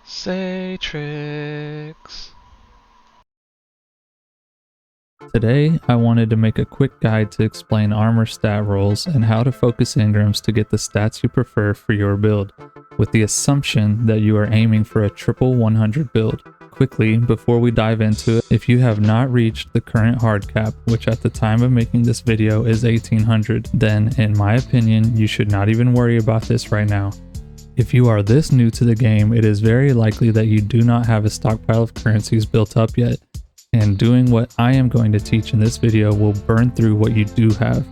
Say tricks. Today, I wanted to make a quick guide to explain armor stat rolls and how to focus engrams to get the stats you prefer for your build, with the assumption that you are aiming for a triple 100 build. Quickly, before we dive into it, if you have not reached the current hard cap, which at the time of making this video is 1800, then in my opinion, you should not even worry about this right now. If you are this new to the game, it is very likely that you do not have a stockpile of currencies built up yet, and doing what I am going to teach in this video will burn through what you do have.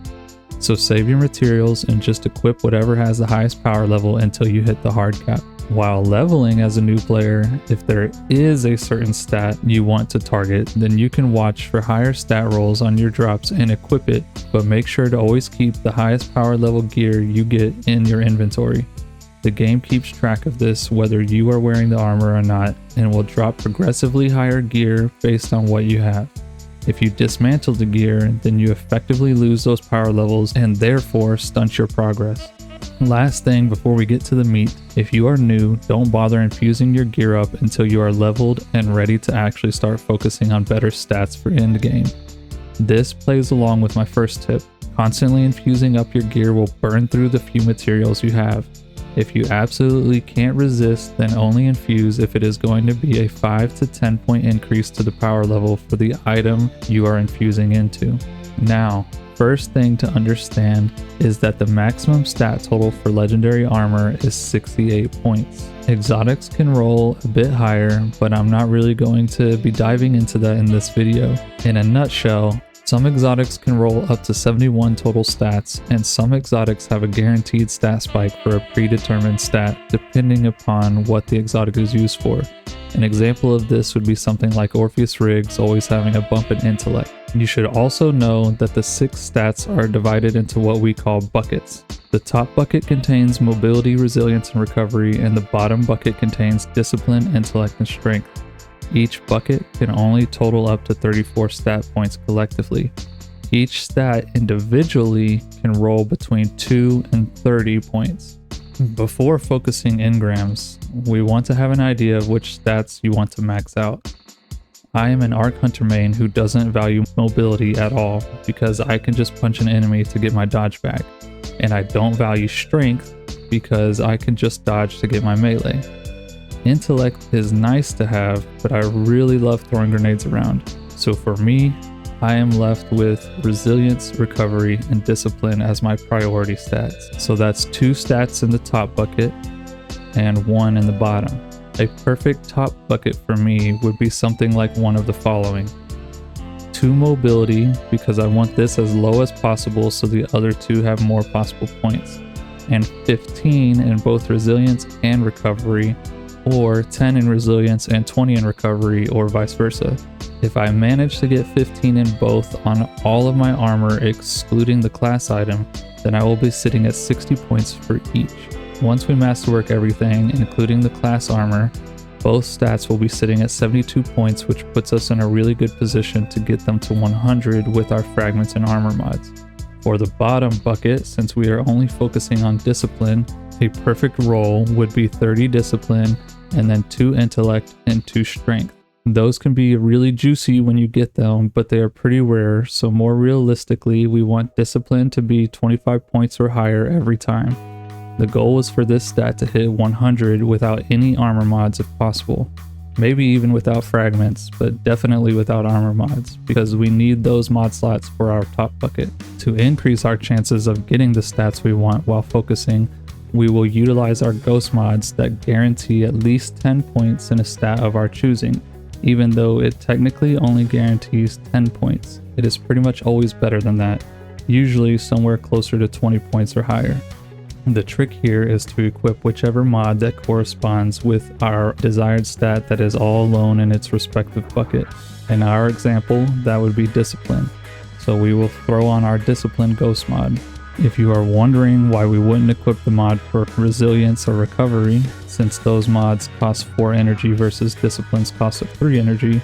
So save your materials and just equip whatever has the highest power level until you hit the hard cap. While leveling as a new player, if there is a certain stat you want to target, then you can watch for higher stat rolls on your drops and equip it, but make sure to always keep the highest power level gear you get in your inventory. The game keeps track of this whether you are wearing the armor or not, and will drop progressively higher gear based on what you have. If you dismantle the gear, then you effectively lose those power levels and therefore stunt your progress. Last thing before we get to the meat, if you are new, don't bother infusing your gear up until you are leveled and ready to actually start focusing on better stats for endgame. This plays along with my first tip. Constantly infusing up your gear will burn through the few materials you have. If you absolutely can't resist, then only infuse if it is going to be a 5 to 10 point increase to the power level for the item you are infusing into. Now, first thing to understand is that the maximum stat total for legendary armor is 68 points. Exotics can roll a bit higher, but I'm not really going to be diving into that in this video. In a nutshell, some exotics can roll up to 71 total stats, and some exotics have a guaranteed stat spike for a predetermined stat, depending upon what the exotic is used for. An example of this would be something like Orpheus Rigs always having a bump in intellect. You should also know that the 6 stats are divided into what we call buckets. The top bucket contains mobility, resilience, and recovery, and the bottom bucket contains discipline, intellect, and strength. Each bucket can only total up to 34 stat points collectively. Each stat individually can roll between 2 and 30 points. Before focusing engrams, we want to have an idea of which stats you want to max out. I am an Arc Hunter main who doesn't value mobility at all because I can just punch an enemy to get my dodge back, and I don't value strength because I can just dodge to get my melee. Intellect is nice to have, but I really love throwing grenades around. So for me, I am left with resilience, recovery, and discipline as my priority stats. So that's 2 stats in the top bucket and 1 in the bottom. A perfect top bucket for me would be something like one of the following. 2 mobility, because I want this as low as possible so the other 2 have more possible points. And 15 in both resilience and recovery, or 10 in resilience and 20 in recovery, or vice versa. If I manage to get 15 in both on all of my armor excluding the class item, then I will be sitting at 60 points for each. Once we masterwork everything, including the class armor, both stats will be sitting at 72 points, which puts us in a really good position to get them to 100 with our fragments and armor mods. For the bottom bucket, since we are only focusing on discipline, a perfect roll would be 30 discipline and then 2 intellect and 2 strength. Those can be really juicy when you get them, but they are pretty rare, so more realistically, we want discipline to be 25 points or higher every time. The goal was for this stat to hit 100 without any armor mods if possible. Maybe even without fragments, but definitely without armor mods, because we need those mod slots for our top bucket. To increase our chances of getting the stats we want while focusing, we will utilize our ghost mods that guarantee at least 10 points in a stat of our choosing. Even though it technically only guarantees 10 points, it is pretty much always better than that, usually somewhere closer to 20 points or higher. The trick here is to equip whichever mod that corresponds with our desired stat that is all alone in its respective bucket. In our example, that would be discipline. So we will throw on our discipline ghost mod. If you are wondering why we wouldn't equip the mod for resilience or recovery, since those mods cost 4 energy versus discipline's cost of 3 energy,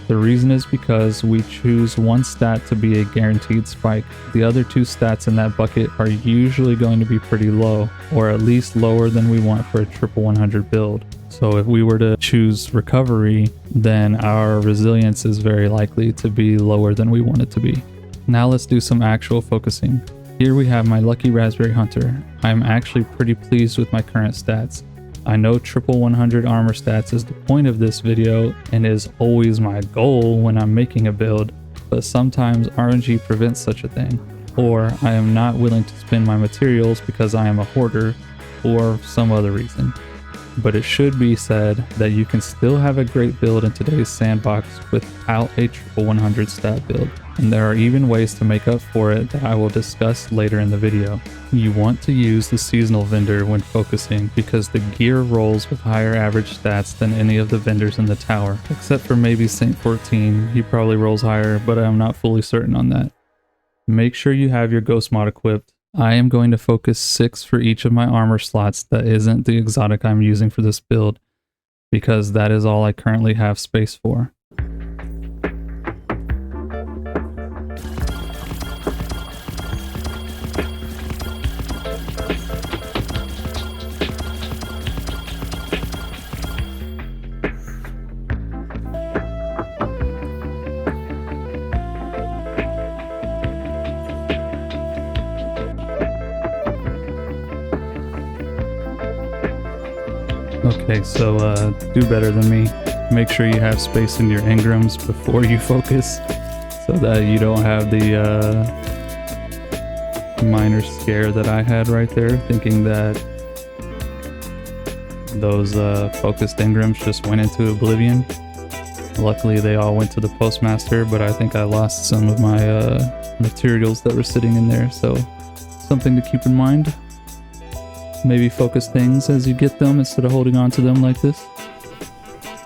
The reason is because we choose one stat to be a guaranteed spike. The other two stats in that bucket are usually going to be pretty low, or at least lower than we want for a triple 100 build. So if we were to choose recovery, then our resilience is very likely to be lower than we want it to be. Now let's do some actual focusing. Here we have my lucky raspberry hunter. I'm actually pretty pleased with my current stats. I know triple 100 armor stats is the point of this video and is always my goal when I'm making a build, but sometimes RNG prevents such a thing, or I am not willing to spend my materials because I am a hoarder or some other reason. But it should be said that you can still have a great build in today's sandbox without a triple 100 stat build, and there are even ways to make up for it that I will discuss later in the video. You want to use the seasonal vendor when focusing because the gear rolls with higher average stats than any of the vendors in the tower, except for maybe Saint 14, he probably rolls higher, but I'm not fully certain on that. Make sure you have your ghost mod equipped. I am going to focus 6 for each of my armor slots that isn't the exotic I'm using for this build, because that is all I currently have space for. Okay, so do better than me. Make sure you have space in your engrams before you focus so that you don't have the minor scare that I had right there, thinking that those focused engrams just went into oblivion. Luckily they all went to the postmaster, but I think I lost some of my materials that were sitting in there, so something to keep in mind. Maybe focus things as you get them instead of holding on to them like this.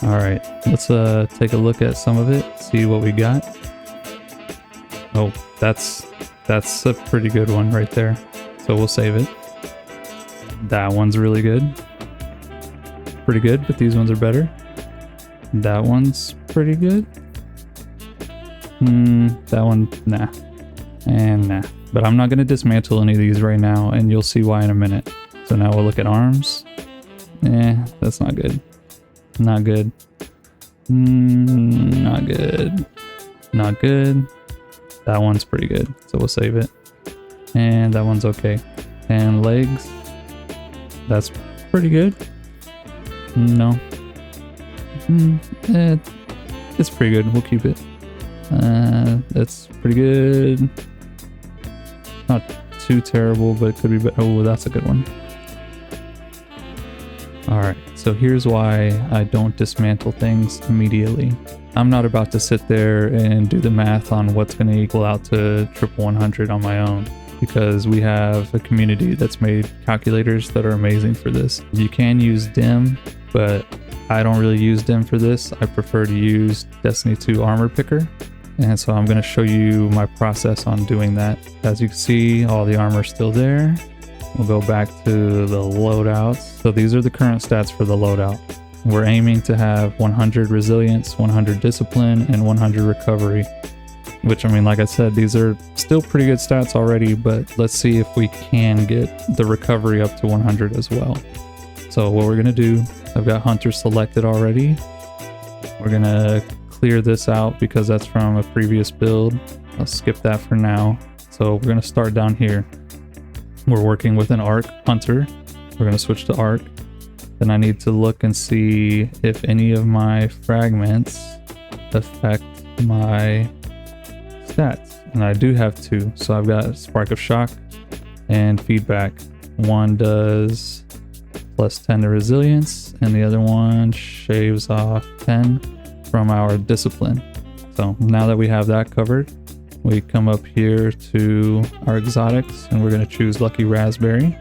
Alright, let's take a look at some of it, see what we got. Oh, that's a pretty good one right there, so we'll save it. That one's really good. Pretty good, but these ones are better. That one's pretty good. That one, nah. And nah. But I'm not going to dismantle any of these right now, and you'll see why in a minute. So now we'll look at arms. That's not good. Not good. Not good. Not good. That one's pretty good, so we'll save it. And that one's okay. And legs. That's pretty good. No. It's pretty good. We'll keep it. That's pretty good. Not too terrible, but it could be better. Oh, that's a good one. Alright, so here's why I don't dismantle things immediately. I'm not about to sit there and do the math on what's going to equal out to triple 100 on my own, because we have a community that's made calculators that are amazing for this. You can use dim, but I don't really use dim for this. I prefer to use Destiny 2 Armor Picker. And so I'm going to show you my process on doing that. As you can see, all the armor is still there. We'll go back to the loadouts. So these are the current stats for the loadout. We're aiming to have 100 resilience, 100 discipline, and 100 recovery. Which, I mean, like I said, these are still pretty good stats already, but let's see if we can get the recovery up to 100 as well. So what we're going to do, I've got Hunter selected already. We're going to clear this out because that's from a previous build. I'll skip that for now. So we're going to start down here. We're working with an arc hunter. We're going to switch to arc. Then I need to look and see if any of my fragments affect my stats. And I do have 2. So I've got Spark of Shock and Feedback. One does plus 10 to resilience, and the other one shaves off 10 from our discipline. So now that we have that covered, we come up here to our exotics and we're going to choose Lucky Raspberry.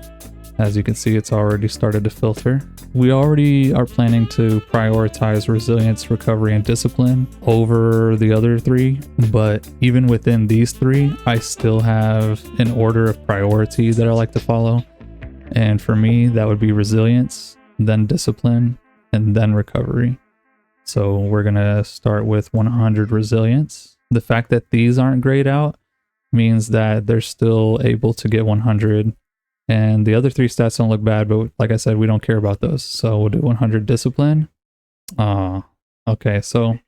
As you can see, it's already started to filter. We already are planning to prioritize resilience, recovery, and discipline over the other 3, but even within these 3, I still have an order of priority that I like to follow. And for me, that would be resilience, then discipline, and then recovery. So we're going to start with 100 resilience. The fact that these aren't grayed out means that they're still able to get 100 And the other 3 stats don't look bad, but like I said, we don't care about those. So we'll do 100 discipline. Okay, so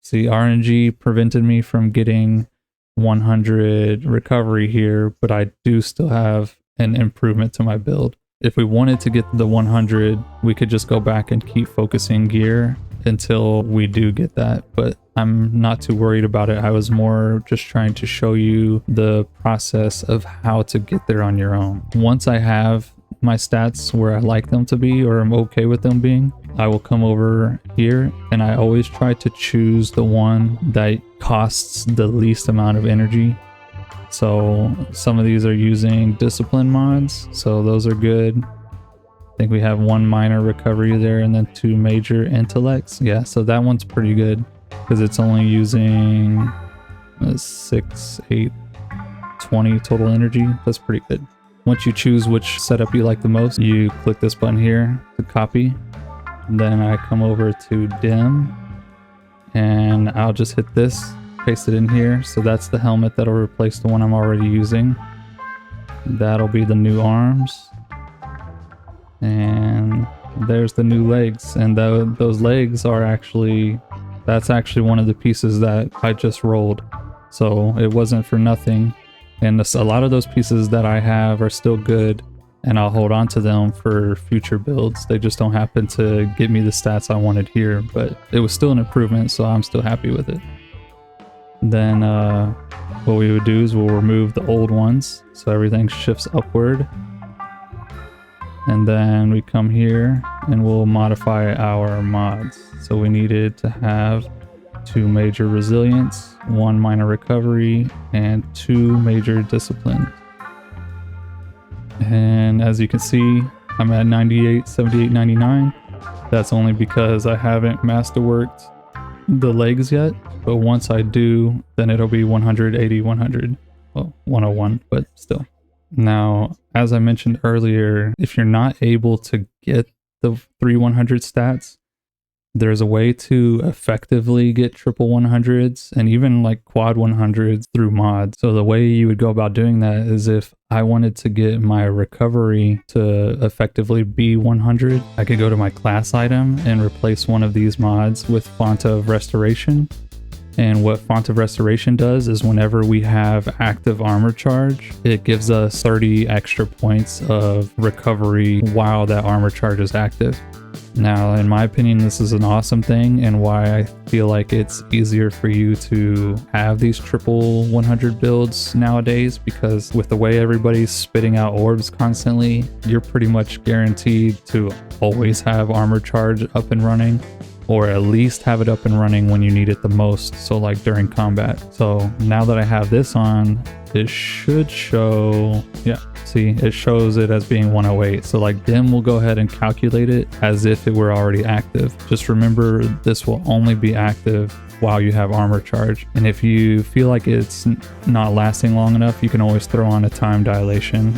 see, RNG prevented me from getting 100 recovery here, but I do still have an improvement to my build. If we wanted to get the 100, we could just go back and keep focusing gear until we do get that, but I'm not too worried about it. I was more just trying to show you the process of how to get there on your own. Once I have my stats where I like them to be, or I'm okay with them being, I will come over here, and I always try to choose the one that costs the least amount of energy. So some of these are using discipline mods, so those are good. I think we have 1 minor recovery there and then 2 major intellects. Yeah, so that one's pretty good because it's only using 6, 8, 20 total energy. That's pretty good. Once you choose which setup you like the most, you click this button here to copy. Then I come over to dim, and I'll just hit this, paste it in here. So that's the helmet that'll replace the one I'm already using. That'll be the new arms. And there's the new legs. And those legs are actually, that's actually one of the pieces that I just rolled. So it wasn't for nothing. And a lot of those pieces that I have are still good, and I'll hold on to them for future builds. They just don't happen to get me the stats I wanted here, but it was still an improvement, so I'm still happy with it. Then what we would do is we'll remove the old ones, so everything shifts upward. And then we come here and we'll modify our mods. So we needed to have 2 major resilience, 1 minor recovery, and 2 major discipline. And as you can see, I'm at 98, 78, 99. That's only because I haven't masterworked the legs yet, but once I do, then it'll be 180, 100, well, 101, but still. Now, as I mentioned earlier, if you're not able to get the 3 100 stats, there's a way to effectively get triple 100s and even like quad 100s through mods. So the way you would go about doing that is if I wanted to get my recovery to effectively be 100, I could go to my class item and replace one of these mods with Font of Restoration. And what Font of Restoration does is whenever we have active armor charge, it gives us 30 extra points of recovery while that armor charge is active. Now, in my opinion, this is an awesome thing, and why I feel like it's easier for you to have these triple 100 builds nowadays, because with the way everybody's spitting out orbs constantly, you're pretty much guaranteed to always have armor charge up and running, or at least have it up and running when you need it the most, so like during combat. So now that I have this on, it should show, yeah, see, it shows it as being 108. So like dim will go ahead and calculate it as if it were already active. Just remember, this will only be active while you have armor charge. And if you feel like it's not lasting long enough, you can always throw on a time dilation